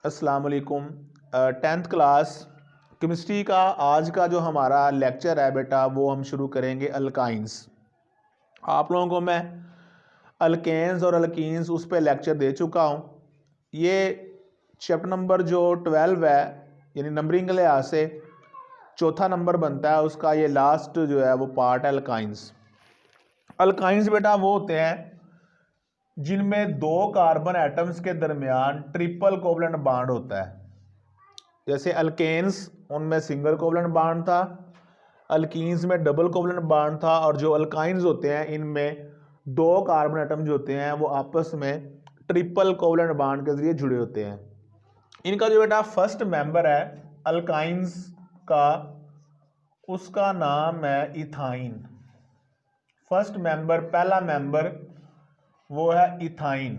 अस्सलाम वालेकुम। 10th class chemistry का आज का जो हमारा लेक्चर है बेटा वो हम शुरू करेंगे अल्काइंस। आप लोगों को मैं अल्केन्स और अल्कीन्स उस पर लेक्चर दे चुका हूँ। ये चैप्टर नंबर जो 12 है यानी नंबरिंग के लिहाज से चौथा नंबर बनता है, उसका ये लास्ट जो है वो पार्ट है अल्काइंस। अल्काइंस बेटा वो होते हैं जिनमें दो कार्बन एटम्स के दरमियान ट्रिपल कोवलेंट बॉन्ड होता है। जैसे अल्केन्स उनमें सिंगल कोवलेंट बॉन्ड था, अल्कीन्स में डबल कोवलेंट बॉन्ड था, और जो अल्काइंस होते हैं इनमें दो कार्बन एटम जो होते हैं वो आपस में ट्रिपल कोवलेंट बॉन्ड के जरिए जुड़े होते हैं। इनका जो बेटा फर्स्ट मेंबर है अल्काइंस का, उसका नाम है इथाइन। फर्स्ट मेंबर, पहला मेंबर वो है इथाइन।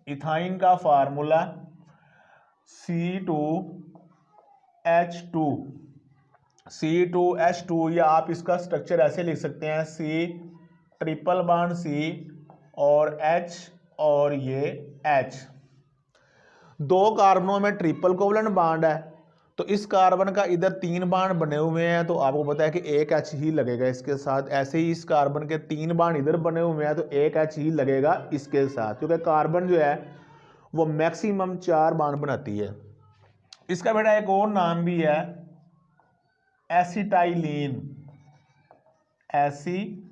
इथाइन का फार्मूला C2H2 C2H2, या आप इसका स्ट्रक्चर ऐसे लिख सकते हैं C ट्रिपल बॉन्ड C और H और ये H। दो कार्बनों में ट्रिपल कोवलेंट बॉन्ड है, तो इस कार्बन का इधर 3 बॉन्ड बने हुए हैं, तो आपको पता है कि एक H ही लगेगा इसके साथ। ऐसे ही इस कार्बन के 3 बॉन्ड इधर बने हुए हैं, तो एक H ही लगेगा इसके साथ, क्योंकि कार्बन जो है वो मैक्सिमम 4 बॉन्ड बनाती है। इसका बेटा एक और नाम भी है एसिटाइलिन। एसिटाइलिन,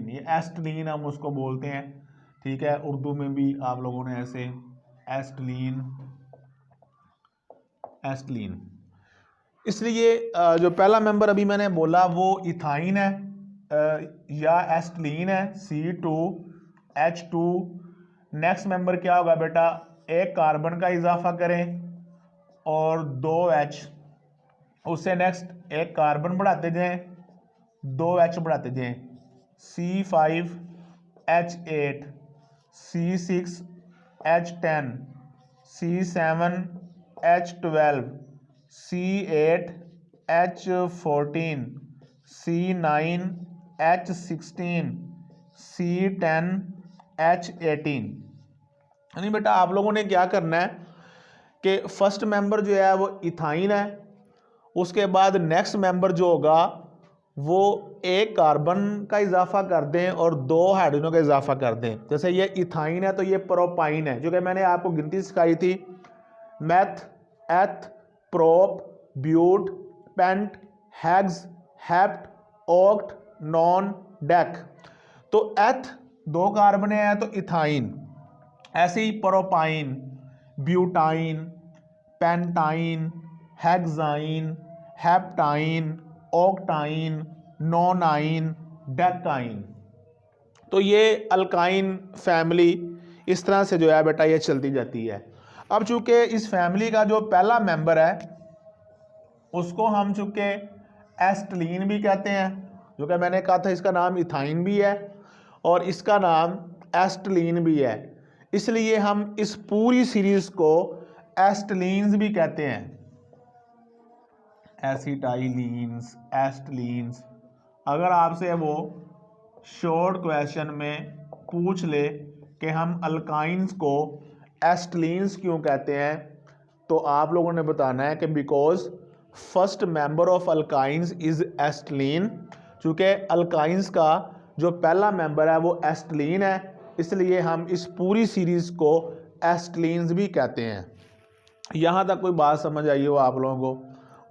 ये एस्टलीन हम उसको बोलते हैं, ठीक है। उर्दू में भी आप लोगों ने ऐसे एस्टलीन एस्टलीन। इसलिए जो पहला मेंबर अभी मैंने बोला वो इथाइन है या एस्टलीन है, C2H2। नेक्स्ट मेंबर क्या होगा बेटा, एक कार्बन का इजाफा करें और 2H, उससे नेक्स्ट एक कार्बन बढ़ाते जाएं, 2H बढ़ाते जाएं, C5H8, C6H10, C7H12, C8H14, C9H16, C10H18। यानी बेटा आप लोगों ने क्या करना है कि फर्स्ट मेंबर जो है वो इथाइन है, उसके बाद नेक्स्ट मेंबर जो होगा वो एक कार्बन का इजाफा कर दें और 2 हाइड्रोजनों का इजाफा कर दें। जैसे ये इथाइन है तो ये प्रोपाइन है, जो कि मैंने आपको गिनती सिखाई थी, meth, eth, prop, but, pent, hex, hept, oct, non, dec. तो एथ 2 कार्बन है तो इथाइन, ऐसे ही propyne, butyne, pentyne, hexyne, heptyne, octyne, nonyne, decyne. तो ये अल्काइन फैमिली इस तरह से जो है बेटा ये चलती जाती है। अब चूंकि इस फैमिली का जो पहला मेंबर है उसको हम चूंकि एस्टलीन भी कहते हैं, जो कि मैंने कहा था इसका नाम इथाइन भी है और इसका नाम एस्टलीन भी है, इसलिए हम इस पूरी सीरीज को एस्टलीन्स भी कहते हैं। एसिटाइलिन्स, एस्टलीन्स। अगर आपसे वो शॉर्ट क्वेश्चन में पूछ ले कि हम अल्काइंस को एस्टलीन्स क्यों कहते हैं, तो आप लोगों ने बताना है कि because first member of alkynes is Estlin. चूँकि अल्काइंस का जो पहला मेंबर है वो एस्टलीन है, इसलिए हम इस पूरी सीरीज को एस्टलीन्स भी कहते हैं। यहाँ तक कोई बात समझ आई हो आप लोगों को?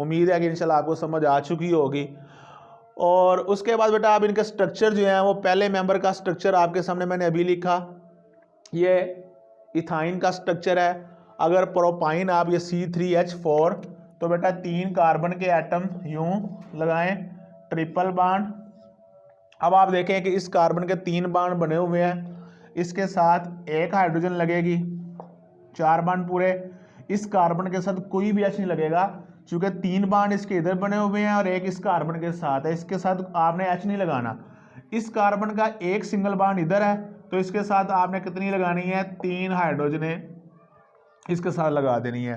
उम्मीद है कि इंशाल्लाह आपको समझ आ चुकी होगी। और उसके बाद बेटा आप इनका स्ट्रक्चर जो है वो पहले मेंबर का स्ट्रक्चर आपके सामने मैंने अभी लिखा, ये इथाइन का स्ट्रक्चर है। अगर प्रोपाइन आप ये C3H4, तो बेटा 3 कार्बन के एटम यूं लगाएं, ट्रिपल बॉन्ड। अब आप देखें कि इस कार्बन के 3 बॉन्ड बने हुए हैं, इसके साथ एक हाइड्रोजन लगेगी, 4 बॉन्ड पूरे। इस कार्बन के साथ कोई भी H नहीं लगेगा, क्योंकि 3 बॉन्ड इसके इधर बने हुए हैं और एक इस कार्बन के साथ है, इसके साथ आपने H नहीं लगाना। इस कार्बन का एक सिंगल बॉन्ड इधर है, तो इसके साथ आपने कितनी लगानी है, 3 हाइड्रोजनें इसके साथ लगा देनी है।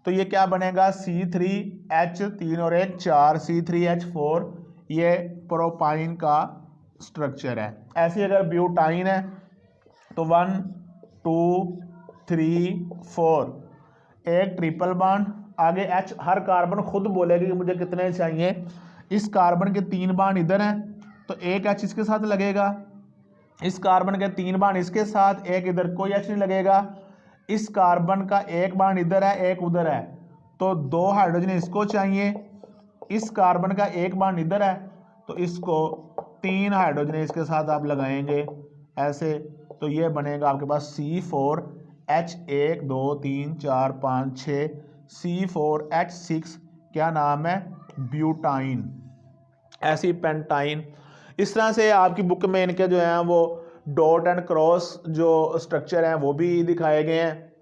तो ये क्या बनेगा, C3H, 3 और 1 4, C3H4, ये प्रोपाइन का स्ट्रक्चर है। ऐसे अगर ब्यूटाइन है तो 1 2 3 4, एक ट्रिपल बॉन्ड, आगे H, हर कार्बन खुद बोलेगी कि मुझे कितने चाहिए। इस कार्बन के 3 बॉन्ड इधर हैं तो एक H इसके साथ लगेगा, इस कार्बन के 3 बॉन्ड इसके साथ, एक इधर कोई H नहीं लगेगा। इस कार्बन का एक बॉन्ड इधर है एक उधर है तो 2 हाइड्रोजन इसको चाहिए। इस कार्बन का एक बॉन्ड इधर है तो इसको 3 हाइड्रोजन इसके साथ आप लगाएंगे ऐसे, तो ये बनेगा आपके पास C4H 1 2 3 4 5 6 C4H6, क्या नाम है, ब्यूटाइन, ऐसी पेंटाइन। इस तरह से आपकी बुक में इनके जो हैं वो डॉट एंड क्रॉस जो स्ट्रक्चर हैं वो भी दिखाए गए हैं।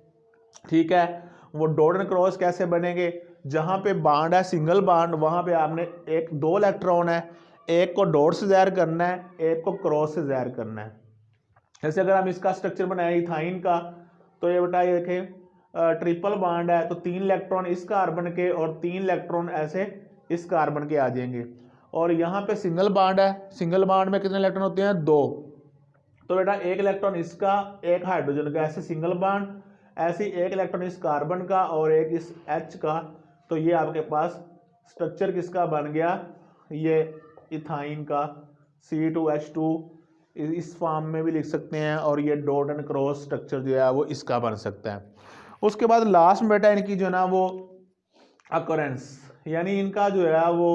ठीक है, वो डॉट एंड क्रॉस कैसे बनेंगे, जहाँ पे बॉन्ड है सिंगल बॉन्ड वहाँ पे आपने एक 2 इलेक्ट्रॉन है, एक को डॉट से ज़ाहिर करना है, एक को क्रॉस से ज़ाहिर करना है। जैसे अगर हम इसका स्ट्रक्चर बनाए इथाइन का, तो ये बेटा ये देखें ट्रिपल बॉन्ड है तो 3 इलेक्ट्रॉन इस कार्बन के और 3 इलेक्ट्रॉन ऐसे इस कार्बन के आ जाएंगे। और यहाँ पे सिंगल बॉन्ड है, सिंगल बॉन्ड में कितने इलेक्ट्रॉन होते हैं, 2, तो बेटा एक इलेक्ट्रॉन इसका एक हाइड्रोजन का, ऐसे सिंगल बॉन्ड, ऐसे एक इलेक्ट्रॉन इस कार्बन का और एक इस H का, तो ये आपके पास स्ट्रक्चर किसका बन गया, ये इथाइन का C2H2, इस फॉर्म में भी लिख सकते हैं, और ये डॉट एंड क्रॉस स्ट्रक्चर जो है वो इसका बन सकता है। उसके बाद लास्ट में बेटा इनकी जो है ना वो अकरेंस, यानी इनका जो है वो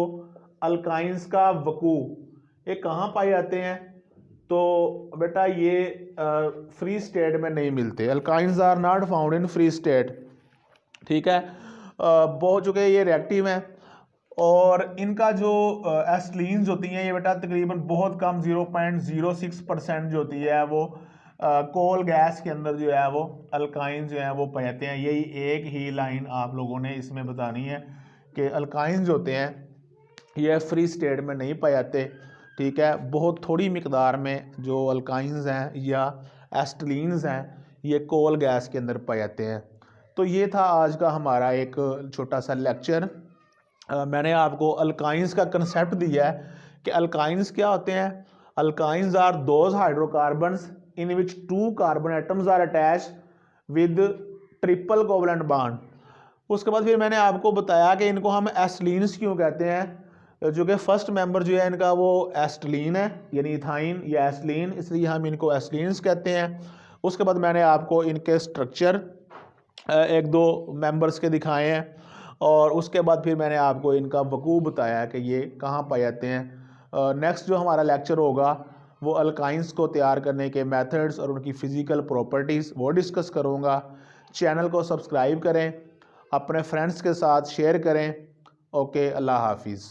अल्काइंस का वकू, ये कहाँ पाए जाते हैं, तो बेटा ये फ्री स्टेट में नहीं मिलते, alkynes are not found in free state. ठीक है, बहुत चुके ये रिएक्टिव हैं, और इनका जो एस्टीलीन्स होती हैं ये बेटा तकरीबन बहुत कम 0.06% जो होती है वो कोल गैस के अंदर जो है वो अल्काइन जो है वो पाए जाते हैं। यही एक ही लाइन आप लोगों ने इसमें बतानी है कि अल्काइन जो होते हैं ये फ्री स्टेट में नहीं पाए जाते। ठीक है, बहुत थोड़ी मिकदार में जो अल्काइंस हैं या एस्टीलीन्स हैं ये कोल गैस के अंदर पाए जाते हैं। तो ये था आज का हमारा एक छोटा सा लेक्चर। मैंने आपको अल्काइंस का कंसेप्ट दिया है कि अल्काइंस क्या होते हैं। Alkynes are those hydrocarbons in which 2 carbon atoms are attach with triple covalent bond. उसके बाद फिर मैंने आपको बताया कि इनको हम एस्टीलीन्स क्यों कहते हैं, जो कि फर्स्ट मेंबर जो है इनका वो एस्टीलीन है, यानी इथाइन या एस्टीलीन, इसलिए हम इनको एस्टीलीन्स कहते हैं। उसके बाद मैंने आपको इनके स्ट्रक्चर 1-2 मेंबर्स के दिखाए हैं, और उसके बाद फिर मैंने आपको इनका वकूअ बताया कि ये कहाँ पाए जाते हैं। नेक्स्ट जो हमारा लेक्चर होगा वो अल्काइंस को तैयार करने के मेथड्स और उनकी फ़िज़िकल प्रॉपर्टीज़ वो डिस्कस करूँगा। चैनल को सब्सक्राइब करें, अपने फ्रेंड्स के साथ शेयर करें। ओके, अल्लाह हाफिज़।